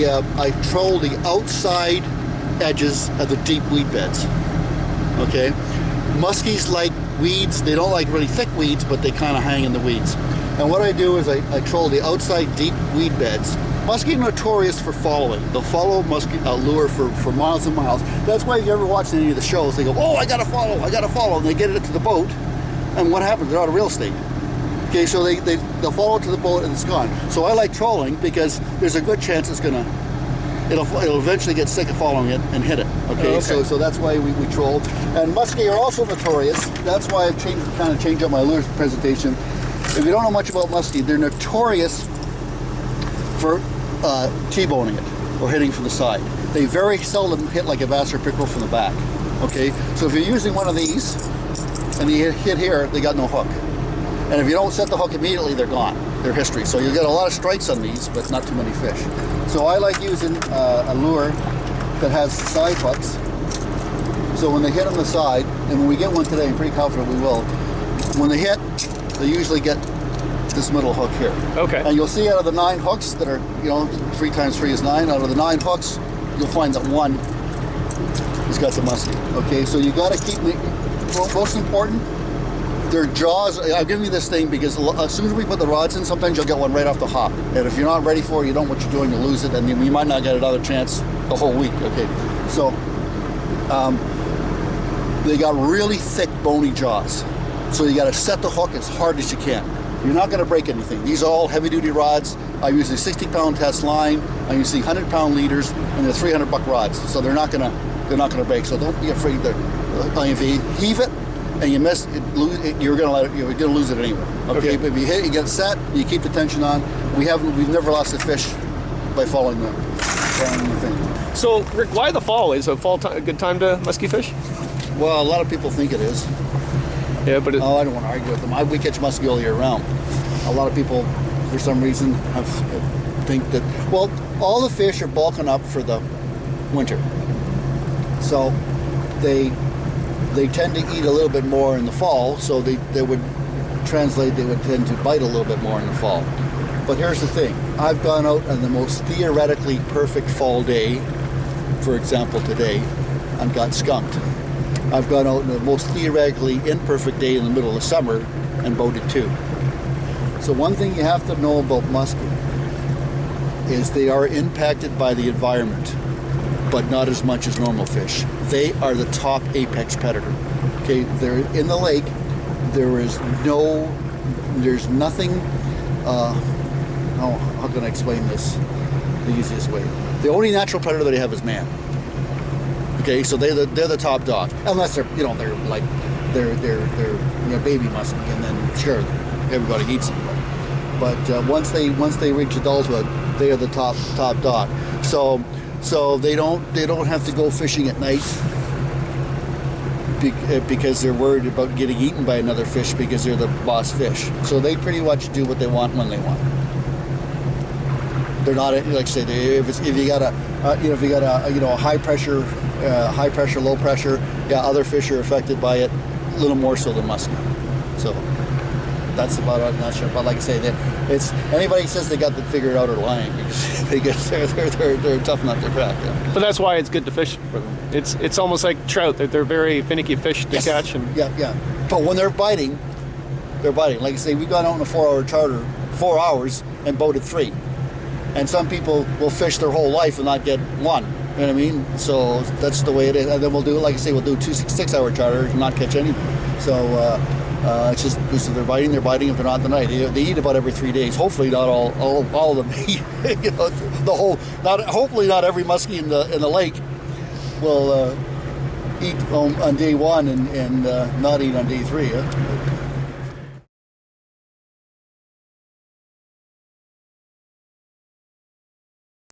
I troll the outside edges of the deep weed beds. Okay, muskies like weeds. They don't like really thick weeds, but they kind of hang in the weeds. And what I do is I troll the outside deep weed beds. Muskie are notorious for following. They'll follow muskie lure for miles and miles. That's why if you ever watch any of the shows, they go, oh, I gotta follow, and they get it to the boat, and what happens? They're out of real estate. Okay, so they'll follow it to the boat and it's gone. So I like trolling because there's a good chance it'll eventually get sick of following it and hit it. Okay, so that's why we troll. And muskie are also notorious. That's why I've kind of changed up my lure presentation. If you don't know much about muskie, they're notorious for T-boning it or hitting from the side. They very seldom hit like a bass or pickerel from the back. Okay, so if you're using one of these and you hit here, they got no hook. And if you don't set the hook immediately, they're gone. They're history. So you'll get a lot of strikes on these, but not too many fish. So I like using a lure that has side hooks. So when they hit on the side, and when we get one today, I'm pretty confident we will, when they hit, they usually get this middle hook here. Okay. And you'll see out of the 9 hooks that are, 3 times 3 is 9, out of the 9 hooks, you'll find that one has got some muskie. Okay, so you got to keep, most important, their jaws. I've given you this thing because as soon as we put the rods in, sometimes you'll get one right off the hop. And if you're not ready for it, you don't know what you're doing, you lose it, and you might not get another chance the whole week. Okay, so they got really thick, bony jaws. So you got to set the hook as hard as you can. You're not going to break anything. These are all heavy-duty rods. I'm using 60-pound test line. I'm using 100-pound leaders, and they're $300 rods. So they're not going to break. So don't be afraid to. If you heave it and you miss, you're going to lose it anyway. Okay, but if you hit, you get set, you keep the tension on. We've never lost a fish by following the thing. So Rick, why the fall? Is a fall a good time to musky fish? Well, a lot of people think it is. Yeah, but I don't want to argue with them. We catch muskie all year round. A lot of people, for some reason, think that, well, all the fish are bulking up for the winter. So they tend to eat a little bit more in the fall, so they would tend to bite a little bit more in the fall. But here's the thing. I've gone out on the most theoretically perfect fall day, for example today, and got skunked. I've gone out on the most theoretically imperfect day in the middle of summer and boated too. So one thing you have to know about muskie is they are impacted by the environment, but not as much as normal fish. They are the top apex predator. Okay, they're in the lake. There's nothing. How can I explain this the easiest way? The only natural predator that they have is man. Okay, so they're the top dog, unless they're baby muskie, and then sure everybody eats them. But once they reach adulthood, they are the top dog. So they don't have to go fishing at night because they're worried about getting eaten by another fish because they're the boss fish. So they pretty much do what they want when they want. They're not, like I say, if you got a high pressure, low pressure, yeah, other fish are affected by it a little more so than muskie. So that's about it. I'm not sure, but like I say, it's anybody says they got it figured out or lying because they're tough nut to crack. Yeah. But that's why it's good to fish for them. It's almost like trout. They're very finicky fish to catch. And yeah. But when they're biting. Like I say, we've gone out on a 4-hour charter, 4 hours, and boated 3. And some people will fish their whole life and not get one. You know what I mean? So that's the way it is. And then we'll do, like I say, we'll do 2 6-hour charters and not catch anything. So it's just because if they're biting. If they're not, the night. They eat about every 3 days. Hopefully not all of them eat. Hopefully not every muskie in the lake will eat on day 1 and not eat on day 3.